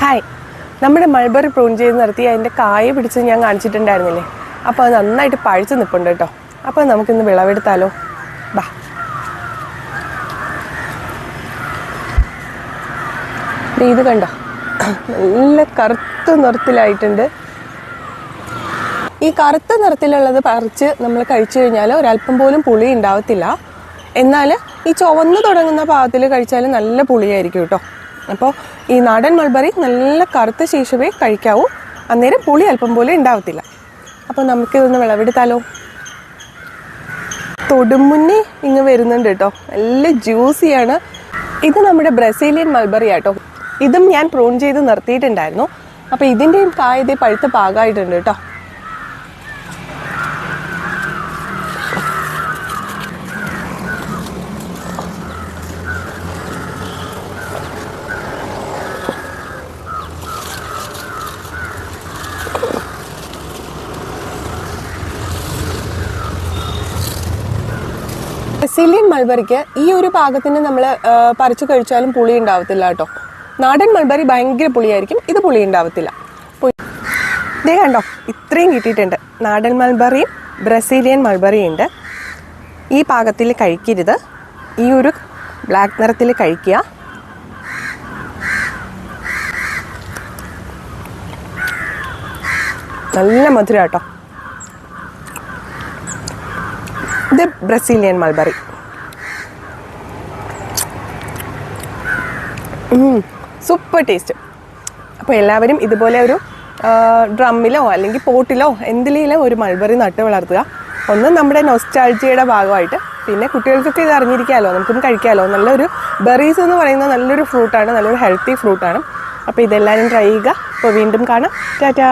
Hi, നമ്മുടെ mulberry prune ചെയ്ത് നിർത്തി അതിൻ്റെ കായ പിടിച്ച് ഞാൻ കാണിച്ചിട്ടുണ്ടായിരുന്നില്ലേ? അപ്പോൾ അത് നന്നായിട്ട് പഴുത്ത് നിൽപ്പുണ്ട് കേട്ടോ. അപ്പോൾ നമുക്കിന്ന് വിളവെടുത്താലോ? ബാ. ഇത് കണ്ടോ, നല്ല കറുത്ത നിറത്തിലായിട്ടുണ്ട്. ഈ കറുത്ത നിറത്തിലുള്ളത് പറിച്ച് നമ്മൾ കഴിച്ചു കഴിഞ്ഞാൽ ഒരല്പം പോലും പുളി ഉണ്ടാവത്തില്ല. എന്നാൽ ഈ ചുവന്ന് തുടങ്ങുന്ന പാകത്തിൽ കഴിച്ചാൽ നല്ല പുളിയായിരിക്കും കേട്ടോ. അപ്പോൾ ഈ നാടൻ മൾബറി നല്ല കറുത്ത ശേഷമേ കഴിക്കാവൂ, അന്നേരം പുളി അല്പം പോലും ഉണ്ടാവത്തില്ല. അപ്പോൾ നമുക്കിതൊന്ന് വിളവെടുത്താലോ? തൊടുമുന്നേ ഇങ്ങ് വരുന്നുണ്ട് കേട്ടോ, നല്ല ജ്യൂസിയാണ്. ഇത് നമ്മുടെ ബ്രസീലിയൻ മൾബറി ആട്ടോ. ഇതും ഞാൻ പ്രൂൺ ചെയ്ത് നിർത്തിയിട്ടുണ്ടായിരുന്നു. അപ്പോൾ ഇതിൻ്റെയും കായ ഇതേ പഴുത്ത പാകമായിട്ടുണ്ട് കേട്ടോ. ബ്രസീലിയൻ മൾബറിക്ക് ഈ ഒരു പാകത്തിന് നമ്മൾ പറിച്ചു കഴിച്ചാലും പുളി ഉണ്ടാവത്തില്ല കേട്ടോ. നാടൻ മൾബറി ഭയങ്കര പുളിയായിരിക്കും, ഇത് പുളി ഉണ്ടാവത്തില്ല. ഇതേ കണ്ടോ, ഇത്രയും കിട്ടിയിട്ടുണ്ട്. നാടൻ മൾബറിയും ബ്രസീലിയൻ മൾബറിയും ഉണ്ട്. ഈ പാകത്തിൽ കഴിക്കരുത്, ഈ ഒരു ബ്ലാക്ക് നിറത്തിൽ കഴിക്കുക. നല്ല മധുരം കേട്ടോ. ഇത് ബ്രസീലിയൻ മൾബറി. Super taste. അപ്പോൾ എല്ലാവരും ഇതുപോലെ ഒരു ഡ്രമ്മിലോ അല്ലെങ്കിൽ പോട്ടിലോ എന്തിലെങ്കിലും ഒരു മൾബറി നട്ട് വളർത്തുക. ഒന്ന് നമ്മുടെ നൊസ്റ്റാൾജിയുടെ ഭാഗമായിട്ട്, പിന്നെ കുട്ടികൾക്കൊക്കെ ഇത് അറിഞ്ഞിരിക്കാമല്ലോ, നമുക്കൊന്ന് കഴിക്കാമല്ലോ. നല്ലൊരു ബെറീസ് എന്ന് പറയുന്നത് നല്ലൊരു ഫ്രൂട്ടാണ്, നല്ലൊരു ഹെൽത്തി ഫ്രൂട്ടാണ്. അപ്പോൾ ഇതെല്ലാവരും ട്രൈ ചെയ്യുക. അപ്പോൾ വീണ്ടും കാണാം. ടാറ്റാ.